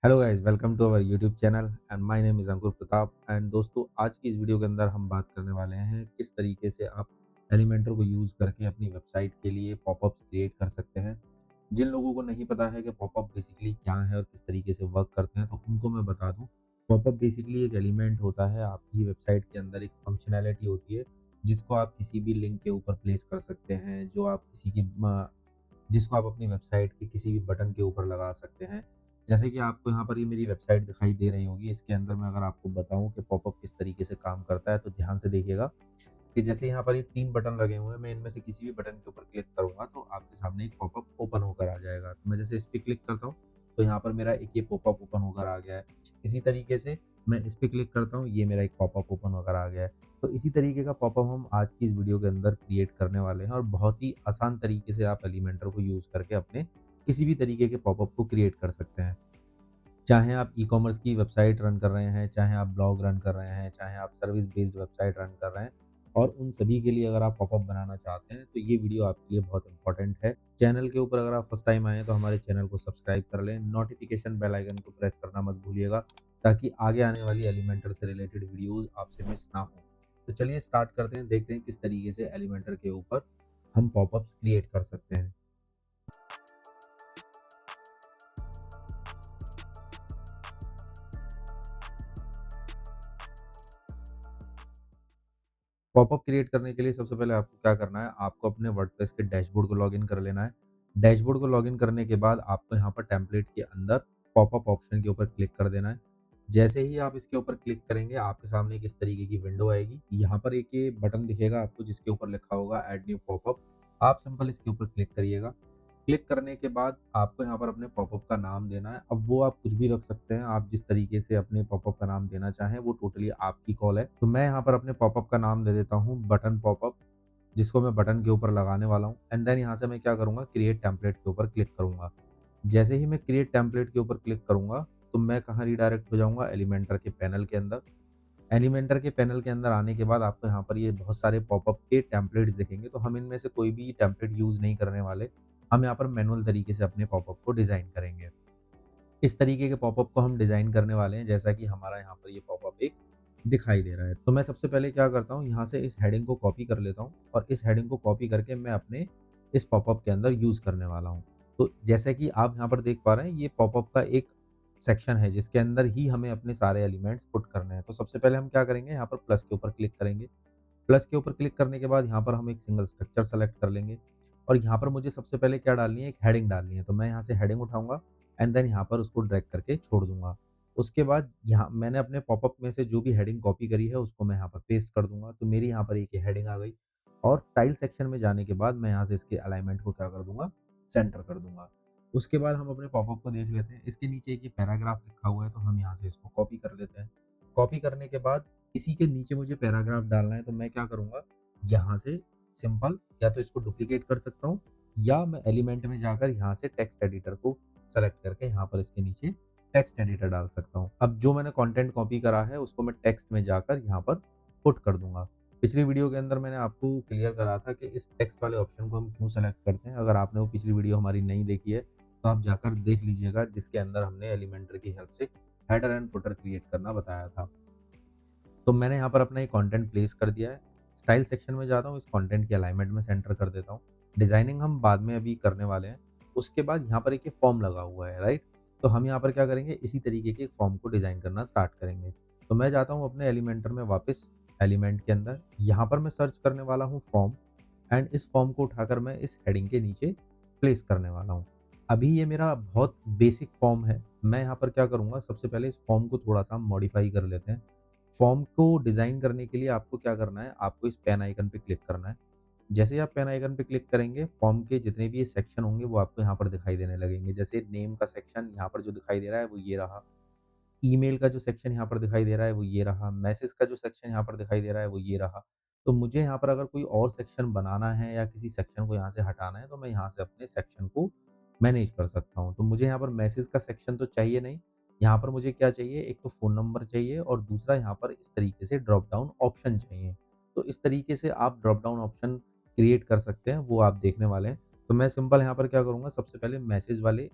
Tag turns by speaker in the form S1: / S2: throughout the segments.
S1: Hello guys, welcome to our YouTube channel and my name is Ankur Pratap. And दोस्तों, आज की इस वीडियो के अंदर हम बात करने वाले हैं किस तरीके से आप एलिमेंटर को यूज़ करके अपनी वेबसाइट के लिए पॉपअप्स क्रिएट कर सकते हैं। जिन लोगों को नहीं पता है कि पॉपअप बेसिकली क्या है और किस तरीके से वर्क करते हैं, तो उनको मैं बता दूं। पॉपअप बेसिकली एक एलिमेंट होता है आपकी वेबसाइट के अंदर, एक फंक्शनैलिटी होती है जिसको आप किसी भी लिंक के ऊपर प्लेस कर सकते हैं, जो आप किसी की जिसको आप अपनी वेबसाइट के किसी भी बटन के ऊपर लगा सकते हैं। जैसे कि आपको यहाँ पर ये मेरी वेबसाइट दिखाई दे रही होगी, इसके अंदर मैं अगर आपको बताऊँ कि पॉपअप किस तरीके से काम करता है, तो ध्यान से देखिएगा कि जैसे यहाँ पर ये 3 बटन लगे हुए हैं, मैं इनमें से किसी भी बटन के ऊपर क्लिक करूँगा, तो आपके सामने एक पॉपअप ओपन होकर आ जाएगा। तो मैं जैसे इस पे क्लिक करता हूँ, तो यहाँ पर मेरा एक ये पॉपअप ओपन होकर आ गया है। इसी तरीके से मैं इस पे क्लिक करता हूँ, ये मेरा एक पॉपअप ओपन होकर आ गया है। तो इसी तरीके का पॉपअप हम आज की इस वीडियो के अंदर क्रिएट करने वाले हैं और बहुत ही आसान तरीके से आप एलिमेंटर को यूज़ करके अपने किसी भी तरीके के पॉपअप को क्रिएट कर सकते हैं। चाहे आप ई-कॉमर्स की वेबसाइट रन कर रहे हैं, चाहे आप ब्लॉग रन कर रहे हैं, चाहे आप सर्विस बेस्ड वेबसाइट रन कर रहे हैं और उन सभी के लिए अगर आप पॉपअप बनाना चाहते हैं, तो ये वीडियो आपके लिए बहुत इम्पोर्टेंट है। चैनल के ऊपर अगर आप फर्स्ट टाइम आए हैं, तो हमारे चैनल को सब्सक्राइब कर लें, नोटिफ़िकेशन बेल आइकन को प्रेस करना मत भूलिएगा, ताकि आगे आने वाली एलिमेंटर से रिलेटेड वीडियोज़ आपसे मिस ना हो। तो चलिए स्टार्ट करते हैं, देखते हैं किस तरीके से एलिमेंटर के ऊपर हम पॉपअप्स क्रिएट कर सकते हैं। पॉपअप क्रिएट करने के लिए सबसे पहले आपको क्या करना है, आपको अपने वर्डप्रेस के डैशबोर्ड को लॉगिन कर लेना है। डैशबोर्ड को लॉगिन करने के बाद आपको यहाँ पर टेम्पलेट के अंदर पॉपअप ऑप्शन के ऊपर क्लिक कर देना है। जैसे ही आप इसके ऊपर क्लिक करेंगे, आपके सामने एक इस तरीके की विंडो आएगी। यहाँ पर एक ये बटन दिखेगा आपको जिसके ऊपर लिखा होगा ऐड न्यू पॉपअप। आप सिंपल इसके ऊपर क्लिक करिएगा। क्लिक करने के बाद आपको यहाँ पर अपने पॉपअप का नाम देना है। अब वो आप कुछ भी रख सकते हैं, आप जिस तरीके से अपने पॉपअप का नाम देना चाहें वो टोटली आपकी कॉल है। तो मैं यहाँ पर अपने पॉपअप का नाम दे देता हूँ बटन पॉपअप, जिसको मैं बटन के ऊपर लगाने वाला हूँ। एंड देन यहाँ से मैं क्या करूँगा, क्रिएट टेम्पलेट के ऊपर क्लिक करूँगा। जैसे ही मैं क्रिएट टेम्पलेट के ऊपर क्लिक करूँगा, तो मैं कहाँ रिडायरेक्ट हो जाऊँगा, एलिमेंटर के पैनल के अंदर। एलिमेंटर के पैनल के अंदर आने के बाद आपको यहाँ पर ये बहुत सारे पॉपअप के टेम्पलेट्स दिखेंगे, तो हम इनमें से कोई भी टेम्पलेट यूज़ नहीं करने वाले। हम यहाँ पर मैनुअल तरीके से अपने पॉपअप को डिज़ाइन करेंगे। इस तरीके के पॉपअप को हम डिज़ाइन करने वाले हैं, जैसा कि हमारा यहाँ पर ये पॉपअप एक दिखाई दे रहा है। तो मैं सबसे पहले क्या करता हूँ, यहाँ से इस हेडिंग को कॉपी कर लेता हूँ और इस हेडिंग को कॉपी करके मैं अपने इस पॉपअप के अंदर यूज़ करने वाला हूँ। तो जैसे कि आप यहाँ पर देख पा रहे हैं, ये पॉपअप का एक सेक्शन है जिसके अंदर ही हमें अपने सारे एलिमेंट्स पुट करने हैं। तो सबसे पहले हम क्या करेंगे, यहाँ पर प्लस के ऊपर क्लिक करेंगे। प्लस के ऊपर क्लिक करने के बाद यहाँ पर हम एक सिंगल स्ट्रक्चर सेलेक्ट कर लेंगे और यहाँ पर मुझे सबसे पहले क्या डालनी है, एक हेडिंग डालनी है। तो मैं यहाँ से हेडिंग उठाऊँगा एंड देन यहाँ पर उसको ड्रैग करके छोड़ दूँगा। उसके बाद यहाँ मैंने अपने पॉपअप में से जो भी हेडिंग कॉपी करी है उसको मैं यहाँ पर पेस्ट कर दूँगा। तो मेरी यहाँ पर एक ये हेडिंग आ गई और स्टाइल सेक्शन में जाने के बाद मैं यहाँ से इसके अलाइनमेंट को क्या कर दूँगा, सेंटर कर दूँगा। उसके बाद हम अपने पॉपअप को देख लेते हैं। इसके नीचे एक ये पैराग्राफ लिखा हुआ है, तो हम यहाँ से इसको कॉपी कर लेते हैं। कॉपी करने के बाद इसी के नीचे मुझे पैराग्राफ डालना है, तो मैं क्या करूँगा, यहाँ से सिंपल या तो इसको डुप्लीकेट कर सकता हूँ या मैं एलिमेंट में जाकर यहाँ से टेक्स्ट एडिटर को सेलेक्ट करके यहाँ पर इसके नीचे टेक्स्ट एडिटर डाल सकता हूँ। अब जो मैंने कंटेंट कॉपी करा है उसको मैं टेक्स्ट में जाकर यहाँ पर पुट कर दूँगा। पिछली वीडियो के अंदर मैंने आपको क्लियर करा था कि इस टेक्स्ट वाले ऑप्शन को हम क्यों सेलेक्ट करते हैं। अगर आपने वो पिछली वीडियो हमारी नहीं देखी है, तो आप जाकर देख लीजिएगा, जिसके अंदर हमने एलिमेंटर की हेल्प से हेडर एंड फुटर क्रिएट करना बताया था। तो मैंने यहाँ पर अपना ये कंटेंट प्लेस कर दिया है। स्टाइल सेक्शन में जाता हूँ, इस कंटेंट की अलाइनमेंट में सेंटर कर देता हूँ। डिज़ाइनिंग हम बाद में अभी करने वाले हैं। उसके बाद यहाँ पर एक ये फॉर्म लगा हुआ है, राइट? तो हम यहाँ पर क्या करेंगे, इसी तरीके के एक फॉर्म को डिज़ाइन करना स्टार्ट करेंगे। तो मैं जाता हूँ अपने एलिमेंटर में वापस, एलिमेंट के अंदर। यहाँ पर मैं सर्च करने वाला हूँ फॉर्म एंड इस फॉर्म को उठाकर मैं इस हेडिंग के नीचे प्लेस करने वाला हूँ। अभी ये मेरा बहुत बेसिक फॉर्म है। मैं यहाँ पर क्या करूँगा, सबसे पहले इस फॉर्म को थोड़ा-सा हम मॉडिफ़ाई कर लेते हैं। फॉर्म को डिज़ाइन करने के लिए आपको क्या करना है, आपको इस पेन आइकन पे क्लिक करना है। जैसे ही आप पेन आइकन पे क्लिक करेंगे, फॉर्म के जितने भी ये सेक्शन होंगे वो आपको यहाँ पर दिखाई देने लगेंगे। जैसे नेम का सेक्शन यहाँ पर जो दिखाई दे रहा है वो ये रहा। ईमेल का जो सेक्शन यहाँ पर दिखाई दे रहा है वो ये रहा। मैसेज का जो सेक्शन यहाँ पर दिखाई दे रहा है वो ये रहा। तो मुझे यहाँ पर अगर कोई और सेक्शन बनाना है या किसी सेक्शन को यहाँ से हटाना है, तो मैं यहाँ से अपने सेक्शन को मैनेज कर सकता हूँ। तो मुझे यहाँ पर मैसेज का सेक्शन तो चाहिए नहीं। यहाँ पर मुझे क्या चाहिए, एक तो फ़ोन नंबर चाहिए और दूसरा यहाँ पर इस तरीके से ड्रॉप डाउन ऑप्शन चाहिए। तो इस तरीके से आप ड्रॉप डाउन ऑप्शन क्रिएट कर सकते हैं, वो आप देखने वाले हैं। तो मैं सिंपल यहाँ पर क्या करूँगा, सबसे पहले मैसेज वाले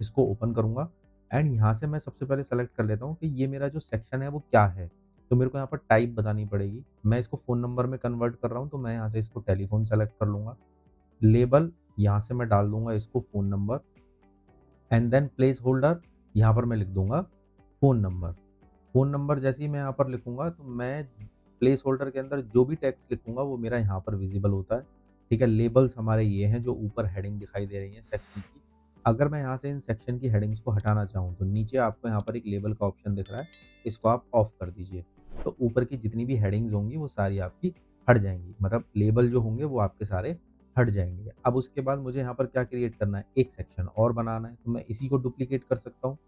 S1: इसको ओपन करूँगा। एंड यहाँ से मैं सबसे पहले सेलेक्ट कर लेता हूँ कि ये मेरा जो सेक्शन है वो क्या है। तो मेरे को यहाँ पर टाइप बतानी पड़ेगी। मैं इसको फ़ोन नंबर में कन्वर्ट कर रहा हूँ, तो मैं यहाँ से इसको टेलीफ़ोन सेलेक्ट कर लूँगा। लेबल यहाँ से मैं डाल दूँगा इसको phone number, and then placeholder यहाँ पर मैं लिख दूँगा फ़ोन नंबर। फ़ोन नंबर जैसे ही मैं यहाँ पर लिखूँगा, तो मैं प्लेस होल्डर के अंदर जो भी टेक्स्ट लिखूँगा वो मेरा यहाँ पर विज़िबल होता है। ठीक है? लेबल्स हमारे ये हैं जो ऊपर हेडिंग दिखाई दे रही है सेक्शन की। अगर मैं यहाँ से इन सेक्शन की हेडिंग्स को हटाना चाहूँ, तो नीचे आपको यहाँ पर एक लेबल का ऑप्शन दिख रहा है, इसको आप ऑफ कर दीजिए। तो ऊपर की जितनी भी हेडिंग्स होंगी वो सारी आपकी हट जाएँगी। मतलब लेबल जो होंगे वो आपके सारे हट जाएँगे। अब उसके बाद मुझे यहाँ पर क्या क्रिएट करना है, एक सेक्शन और बनाना है, तो मैं इसी को डुप्लिकेट कर सकता हूँ।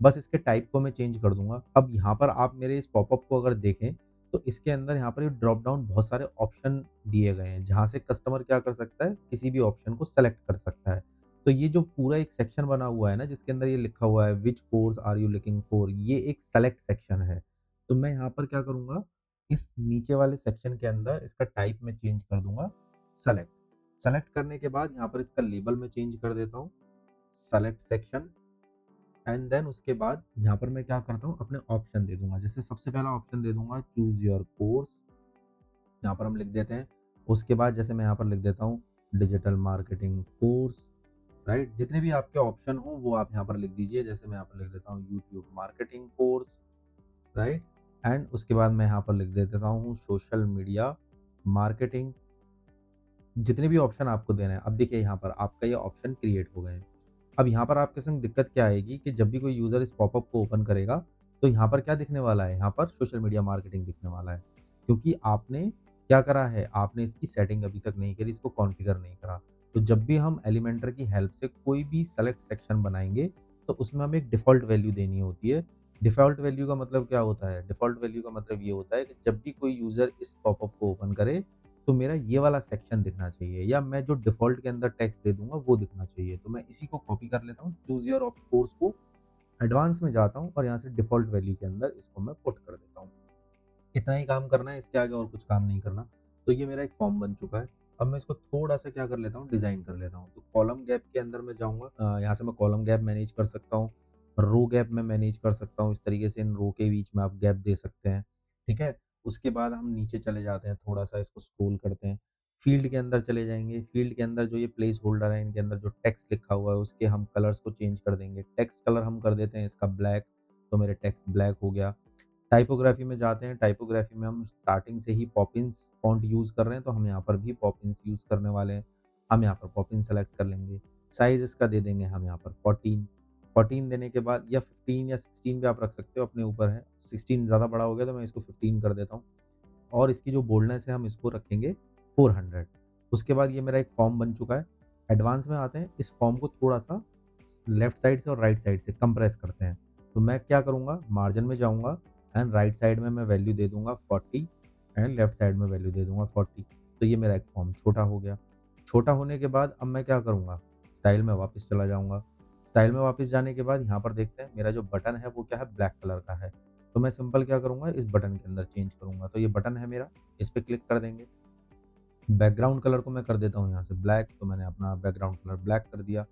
S1: बस इसके टाइप को मैं चेंज कर दूँगा। अब यहाँ पर आप मेरे इस पॉपअप को अगर देखें, तो इसके अंदर यहाँ पर ये ड्रॉप डाउन बहुत सारे ऑप्शन दिए गए हैं, जहाँ से कस्टमर क्या कर सकता है, किसी भी ऑप्शन को सेलेक्ट कर सकता है। तो ये जो पूरा एक सेक्शन बना हुआ है ना, जिसके अंदर ये लिखा हुआ है which course are you looking for, ये एक सेलेक्ट सेक्शन है। तो मैं यहाँ पर क्या करूँगा, इस नीचे वाले सेक्शन के अंदर इसका टाइप मैं चेंज कर दूँगा सेलेक्ट। सेलेक्ट करने के बाद यहाँ पर इसका लेबल मैं चेंज कर देता हूँ, सेलेक्ट सेक्शन, एंड देन उसके बाद यहाँ पर मैं क्या करता हूँ, अपने ऑप्शन दे दूँगा। जैसे सबसे पहला ऑप्शन दे दूँगा चूज़ योर कोर्स, यहाँ पर हम लिख देते हैं। उसके बाद जैसे मैं यहाँ पर लिख देता हूँ डिजिटल मार्केटिंग कोर्स, राइट? जितने भी आपके ऑप्शन हो वो आप यहाँ पर लिख दीजिए। जैसे मैं यहाँ पर लिख देता हूँ YouTube marketing course, right? And उसके बाद मैं यहाँ पर लिख दे देता हूँ सोशल मीडिया मार्केटिंग। जितने भी ऑप्शन आपको देने हैं, अब देखिए यहाँ पर आपका ये ऑप्शन क्रिएट हो गए हैं। अब यहाँ पर आपके संग दिक्कत क्या आएगी कि जब भी कोई यूज़र इस पॉपअप को ओपन करेगा, तो यहाँ पर क्या दिखने वाला है? यहाँ पर सोशल मीडिया मार्केटिंग दिखने वाला है। क्योंकि आपने क्या करा है? आपने इसकी सेटिंग अभी तक नहीं करी, इसको कॉन्फ़िगर नहीं करा। तो जब भी हम एलिमेंटर की हेल्प से कोई भी सेलेक्ट सेक्शन बनाएँगे, तो उसमें हमें एक डिफ़ॉल्ट वैल्यू देनी होती है। डिफ़ॉल्ट वैल्यू का मतलब क्या होता है? डिफ़ॉल्ट वैल्यू का मतलब ये होता है कि जब भी कोई यूज़र इस पॉपअप को ओपन करे, तो मेरा ये वाला सेक्शन दिखना चाहिए, या मैं जो डिफ़ॉल्ट के अंदर टेक्स्ट दे दूँगा वो दिखना चाहिए। तो मैं इसी को कॉपी कर लेता हूँ, चूज़ योर ऑफ कोर्स को एडवांस में जाता हूँ और यहाँ से डिफ़ॉल्ट वैल्यू के अंदर इसको मैं पुट कर देता हूँ। इतना ही काम करना है, इसके आगे और कुछ काम नहीं करना। तो ये मेरा एक फॉर्म बन चुका है। अब मैं इसको थोड़ा-सा क्या कर लेता हूँ, डिज़ाइन कर लेता हूँ। तो कॉलम गैप के अंदर मैं जाऊँगा, यहाँ से मैं कॉलम गैप मैनेज कर सकता हूँ, रो गैप मैं मैनेज कर सकता हूँ। इस तरीके से इन रो के बीच में आप गैप दे सकते हैं, ठीक है? उसके बाद हम नीचे चले जाते हैं, थोड़ा-सा इसको स्क्रॉल करते हैं। फ़ील्ड के अंदर चले जाएँगे, फ़ील्ड के अंदर जो ये प्लेस होल्डर है, इनके अंदर जो टेक्स्ट लिखा हुआ है, उसके हम कलर्स को चेंज कर देंगे। टेक्स्ट कलर हम कर देते हैं इसका ब्लैक, तो मेरे टेक्स्ट ब्लैक हो गया। टाइपोग्राफी में जाते हैं, टाइपोग्राफी में हम स्टार्टिंग से ही पॉपिंस फ़ॉन्ट यूज़ कर रहे हैं, तो हम यहाँ पर भी पॉपिंस यूज़ करने वाले हैं। हम यहाँ पर पॉपिंस सेलेक्ट कर लेंगे। साइज़ इसका दे देंगे हम यहाँ पर 14। 14 देने के बाद, या 15 या 16 भी आप रख सकते हो, अपने ऊपर है। 16 ज़्यादा बड़ा हो गया तो मैं इसको 15 कर देता हूँ, और इसकी जो बोल्डनेस है हम इसको रखेंगे 400। उसके बाद ये मेरा एक फॉर्म बन चुका है। एडवांस में आते हैं, इस फॉर्म को थोड़ा-सा लेफ्ट साइड से और राइट साइड से कंप्रेस करते हैं। तो मैं क्या करूँगा, मार्जिन में जाऊँगा एंड राइट साइड में मैं वैल्यू दे दूँगा 40, एंड लेफ्ट साइड में वैल्यू दे दूँगा 40। तो ये मेरा एक फॉर्म छोटा हो गया। छोटा होने के बाद अब मैं क्या करूँगा, स्टाइल में वापस चला जाऊँगा। स्टाइल में वापस जाने के बाद यहाँ पर देखते हैं मेरा जो बटन है वो क्या है, ब्लैक कलर का है। तो मैं सिंपल क्या करूँगा, इस बटन के अंदर चेंज करूँगा। तो ये बटन है मेरा, इस पे क्लिक कर देंगे। बैकग्राउंड कलर को मैं कर देता हूँ यहाँ से ब्लैक, तो मैंने अपना बैकग्राउंड कलर ब्लैक कर दिया।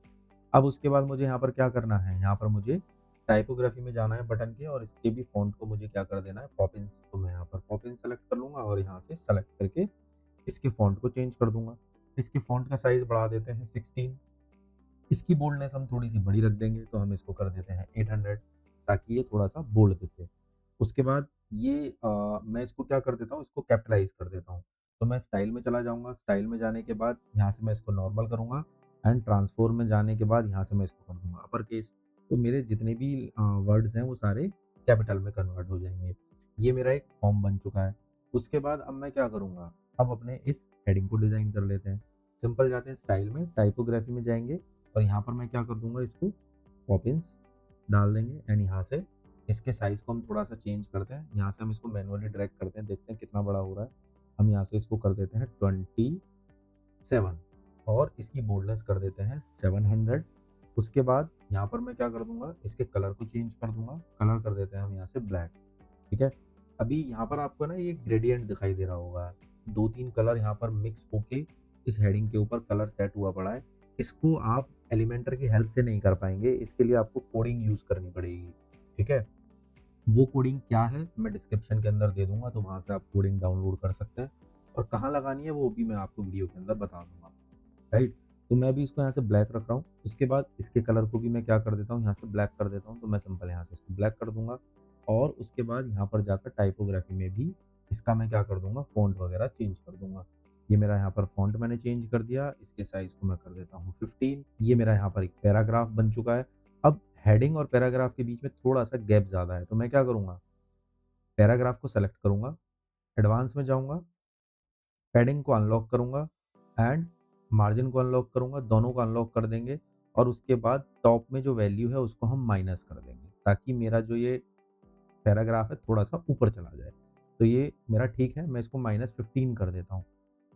S1: अब उसके बाद मुझे यहाँ पर क्या करना है, यहाँ पर मुझे टाइपोग्राफी में जाना है बटन के, और इसके भी फ़ॉन्ट को मुझे क्या कर देना है, पॉपिंस। तो मैं यहाँ पर पॉपिंस सेलेक्ट कर लूँगा और यहाँ से सेलेक्ट करके इसके फ़ॉन्ट को चेंज कर दूँगा। इसके फ़ॉन्ट का साइज़ बढ़ा देते हैं 16। इसकी बोल्डनेस हम थोड़ी-सी बड़ी रख देंगे, तो हम इसको कर देते हैं 800, ताकि ये थोड़ा-सा बोल्ड दिखे। उसके बाद ये मैं इसको क्या कर देता हूँ, इसको कैपिटलाइज़ कर देता हूँ। तो मैं स्टाइल में चला जाऊँगा, स्टाइल में जाने के बाद यहाँ से मैं इसको नॉर्मल करूँगा, एंड ट्रांसफ़ॉर्म में जाने के बाद यहाँ से मैं इसको कर दूँगा अपर केस। तो मेरे जितने भी वर्ड्स हैं वो सारे कैपिटल में कन्वर्ट हो जाएँगे। ये मेरा एक फॉर्म बन चुका है। उसके बाद अब मैं क्या करूँगा, अब अपने इस हेडिंग को डिज़ाइन कर लेते हैं। सिंपल जाते हैं स्टाइल में, टाइपोग्राफी में जाएँगे, और यहाँ पर मैं क्या कर दूँगा, इसको पॉपिंस डाल देंगे, एंड यहाँ से इसके साइज़ को हम थोड़ा-सा चेंज करते हैं। यहाँ से हम इसको मैनुअली ड्रैग करते हैं, देखते हैं कितना बड़ा हो रहा है। हम यहाँ से इसको कर देते हैं 27, और इसकी बोल्डनेस कर देते हैं 700। उसके बाद यहाँ पर मैं क्या कर दूँगा, इसके कलर को चेंज कर दूँगा। कलर कर देते हैं हम यहाँ से ब्लैक, ठीक है? अभी यहाँ पर आपको ना ये ग्रेडिएंट दिखाई दे रहा होगा। 2-3 कलर यहाँ पर मिक्स होके इस हेडिंग के ऊपर कलर सेट हुआ पड़ा है। इसको आप एलिमेंटर की हेल्प से नहीं कर पाएंगे, इसके लिए आपको कोडिंग यूज़ करनी पड़ेगी। ठीक है, वो कोडिंग क्या है मैं डिस्क्रिप्शन के अंदर दे दूंगा, तो वहाँ से आप कोडिंग डाउनलोड कर सकते हैं, और कहाँ लगानी है वो भी मैं आपको वीडियो के अंदर बता दूंगा। राइट, तो मैं भी इसको यहाँ से ब्लैक रख रहा हूँ। उसके बाद इसके कलर को भी मैं क्या कर देता हूँ, यहाँ से ब्लैक कर देता हूँ। तो मैं सिंपल यहाँ से इसको ब्लैक कर दूंगा, और उसके बाद यहाँ पर जाकर टाइपोग्राफी में भी इसका मैं क्या कर दूंगा, फ़ॉन्ट वगैरह चेंज कर दूंगा। ये मेरा यहाँ पर फ़ॉन्ट मैंने चेंज कर दिया, इसके साइज़ को मैं कर देता हूँ 15। ये मेरा यहाँ पर एक पैराग्राफ बन चुका है। अब हेडिंग और पैराग्राफ के बीच में थोड़ा-सा गैप ज़्यादा है, तो मैं क्या करूँगा, पैराग्राफ को सेलेक्ट करूँगा, एडवांस में जाऊँगा, पैडिंग को अनलॉक करूँगा एंड मार्जिन को अनलॉक करूँगा, दोनों को अनलॉक कर देंगे, और उसके बाद टॉप में जो वैल्यू है उसको हम माइनस कर देंगे, ताकि मेरा जो ये पैराग्राफ है थोड़ा-सा ऊपर चला जाए। तो ये मेरा ठीक है, मैं इसको -15 कर देता हूँ।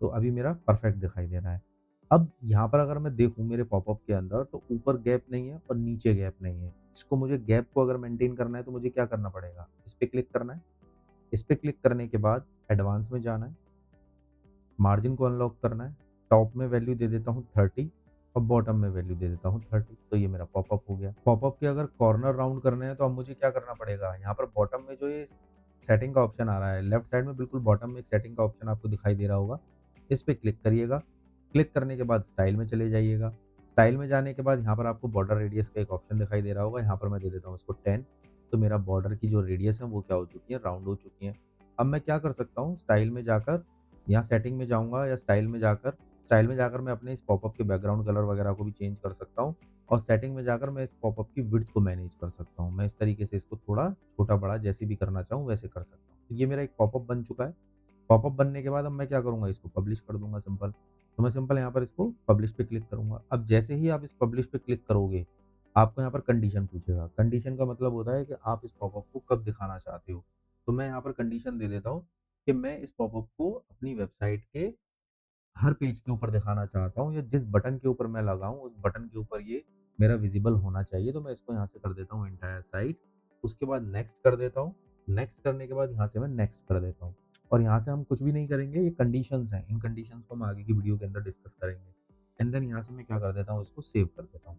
S1: तो अभी मेरा परफेक्ट दिखाई दे रहा है। अब यहाँ पर अगर मैं देखूँ मेरे पॉपअप के अंदर, तो ऊपर गैप नहीं है और नीचे गैप नहीं है। इसको मुझे गैप को अगर मेंटेन करना है तो मुझे क्या करना पड़ेगा? इस पे क्लिक करना है। इस पे क्लिक करने के बाद एडवांस में जाना है, मार्जिन को अनलॉक करना है, टॉप में वैल्यू दे देता हूँ 30 और बॉटम में वैल्यू दे देता हूँ 30। तो ये मेरा पॉपअप हो गया। पॉपअप के अगर कॉर्नर राउंड करने हैं तो अब मुझे क्या करना पड़ेगा? यहाँ पर बॉटम में जो ये सेटिंग का ऑप्शन आ रहा है, लेफ्ट साइड में बिल्कुल बॉटम में एक सेटिंग का ऑप्शन आपको दिखाई दे रहा होगा। इस पे क्लिक करिएगा। क्लिक करने के बाद स्टाइल में चले जाइएगा। स्टाइल में जाने के बाद यहाँ पर आपको बॉर्डर रेडियस का एक ऑप्शन दिखाई दे रहा होगा। यहाँ पर मैं दे देता हूँ इसको 10। तो मेरा बॉर्डर की जो रेडियस है वो क्या हो चुकी है? राउंड हो चुकी है। अब मैं क्या कर सकता हूँ? स्टाइल में जाकर यहाँ सेटिंग में जाऊँगा, या स्टाइल में जाकर मैं अपने इस पॉपअप के बैकग्राउंड कलर वगैरह को भी चेंज कर सकता हूँ, और सेटिंग में जाकर मैं इस पॉपअप की विड्थ को मैनेज कर सकता हूँ। मैं इस तरीके से इसको थोड़ा छोटा-बड़ा जैसे भी करना चाहूँ वैसे कर सकता हूँ। तो ये मेरा एक पॉपअप बन चुका है। पॉपअप बनने के बाद अब मैं क्या करूँगा, इसको पब्लिश कर दूँगा सिंपल। तो मैं सिंपल यहाँ पर इसको पब्लिश पे क्लिक करूँगा। अब जैसे ही आप इस पब्लिश पे क्लिक करोगे, आपको यहाँ पर कंडीशन पूछेगा। कंडीशन का मतलब होता है कि आप इस पॉपअप को कब दिखाना चाहते हो। तो मैं यहाँ पर कंडीशन दे देता हूँ कि मैं इस पॉपअप को अपनी वेबसाइट के हर पेज के ऊपर दिखाना चाहता हूँ, या जिस बटन के ऊपर मैं लगाऊँ उस बटन के ऊपर ये मेरा विजिबल होना चाहिए। तो मैं इसको यहाँ से कर देता हूँ एंटायर साइट। उसके बाद नेक्स्ट कर देता हूँ। नेक्स्ट करने के बाद यहाँ से मैं नेक्स्ट कर देता हूँ, और यहाँ से हम कुछ भी नहीं करेंगे, ये कंडीशंस हैं। इन कंडीशंस को हम आगे की वीडियो के अंदर डिस्कस करेंगे। एंड देन यहाँ से मैं क्या कर देता हूँ, इसको सेव कर देता हूँ।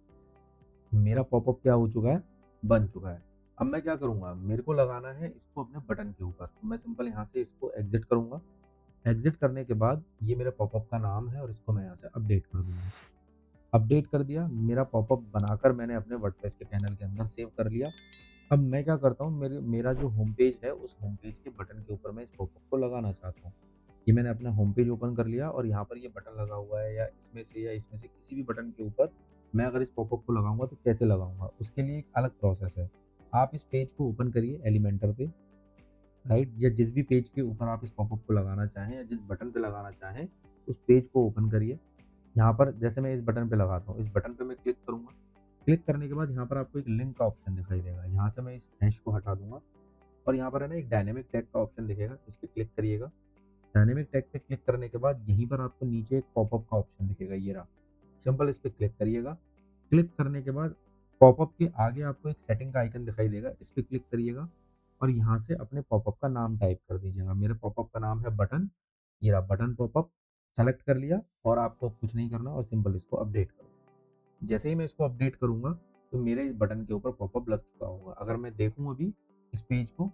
S1: मेरा पॉपअप क्या हो चुका है? बन चुका है। अब मैं क्या करूँगा, मेरे को लगाना है इसको अपने बटन के ऊपर। तो मैं सिंपल यहाँ से इसको एग्ज़िट करूँगा। एग्ज़िट करने के बाद ये मेरे पॉपअप का नाम है, और इसको मैं यहाँ से अपडेट कर दूँगा। अपडेट कर दिया, मेरा पॉपअप बनाकर मैंने अपने वर्डप्रेस के पैनल के अंदर सेव कर लिया। अब मैं क्या करता हूँ, मेरा जो होम पेज है उस होम पेज के बटन के ऊपर मैं इस पॉपअप को लगाना चाहता हूँ। ये मैंने अपना होम पेज ओपन कर लिया, और यहाँ पर ये बटन लगा हुआ है, या इसमें से किसी भी बटन के ऊपर मैं अगर इस पॉपअप को लगाऊँगा तो कैसे लगाऊँगा? उसके लिए एक अलग प्रोसेस है। आप इस पेज को ओपन करिए एलिमेंटर पे, राइट? या जिस भी पेज के ऊपर आप इस पॉपअप को लगाना चाहें, या जिस बटन पे लगाना चाहें, उस पेज को ओपन करिए। यहाँ पर जैसे मैं इस बटन पे लगाता हूँ, इस बटन पे मैं क्लिक करूँगा। क्लिक करने के बाद यहाँ पर आपको एक लिंक का ऑप्शन दिखाई देगा। यहाँ से मैं इस हैश को हटा दूँगा, और यहाँ पर है ना एक डायनामिक टैग का ऑप्शन दिखेगा, इस पे क्लिक करिएगा। डायनामिक टैग पे क्लिक करने के बाद यहीं पर आपको नीचे एक पॉपअप का ऑप्शन दिखेगा, ये रहा। सिंपल इस पे क्लिक करिएगा। क्लिक करने के बाद पॉपअप के आगे आपको एक सेटिंग का आइकन दिखाई देगा, इस पे क्लिक करिएगा, और यहाँ से अपने पॉपअप का नाम टाइप कर दीजिएगा। मेरे पॉपअप का नाम है बटन, ये रहा बटन पॉपअप। सेलेक्ट कर लिया, और आपको अब कुछ नहीं करना, और सिंपल इसको अपडेट करो। जैसे ही मैं इसको अपडेट करूँगा, तो मेरे इस बटन के ऊपर पॉपअप लग चुका होगा। अगर मैं देखूँ अभी इस पेज को,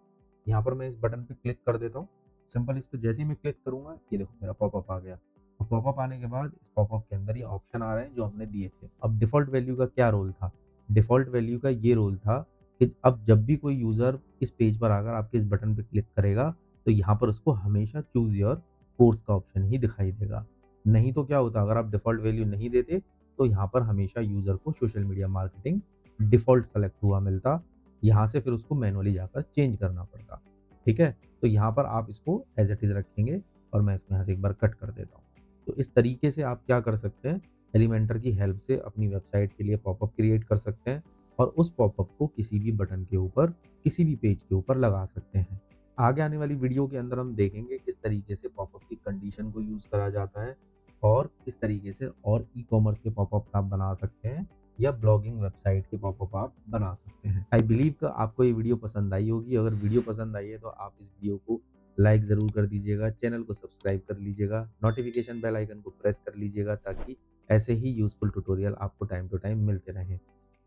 S1: यहाँ पर मैं इस बटन पे क्लिक कर देता हूँ। सिंपल इस पे जैसे ही मैं क्लिक करूँगा, ये देखो मेरा पॉपअप आ गया। और पॉपअप आने के बाद इस पॉपअप के अंदर ये ऑप्शन आ रहे हैं जो हमने दिए थे। अब डिफ़ॉल्ट वैल्यू का क्या रोल था? डिफ़ॉल्ट वैल्यू का ये रोल था कि अब जब भी कोई यूज़र इस पेज पर आकर आपके इस बटन पे क्लिक करेगा, तो यहाँ पर उसको हमेशा चूज़ योर कोर्स का ऑप्शन ही दिखाई देगा। नहीं तो क्या होता, अगर आप डिफ़ॉल्ट वैल्यू नहीं देते, तो यहाँ पर हमेशा यूज़र को social media marketing default select हुआ मिलता। यहाँ से फिर उसको मैनुअली जाकर चेंज करना पड़ता। ठीक है? तो यहाँ पर आप इसको एज़ इट इज़ रखेंगे, और मैं इसको यहाँ से एक बार कट कर देता हूँ। तो इस तरीके से आप क्या कर सकते हैं, एलिमेंटर की हेल्प से अपनी वेबसाइट के लिए पॉपअप क्रिएट कर सकते हैं, और उस पॉपअप को किसी भी बटन के ऊपर, किसी भी पेज के ऊपर लगा सकते हैं। आगे आने वाली वीडियो के अंदर हम देखेंगे किस तरीके से पॉपअप की कंडीशन को यूज़ करा जाता है, और किस तरीके से और ई-कॉमर्स के पॉपअप्स आप बना सकते हैं, या ब्लॉगिंग वेबसाइट के पॉपअप आप बना सकते हैं। आई बिलीव कि आपको ये वीडियो पसंद आई होगी। अगर वीडियो पसंद आई है तो आप इस वीडियो को लाइक ज़रूर कर दीजिएगा, चैनल को सब्सक्राइब कर लीजिएगा, नोटिफिकेशन बेल आइकन को प्रेस कर लीजिएगा, ताकि ऐसे ही यूज़फुल ट्यूटोरियल आपको टाइम टू टाइम मिलते रहें।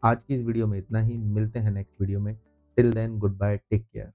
S1: आज की इस वीडियो में इतना ही, मिलते हैं नेक्स्ट वीडियो में। Till then goodbye, take care.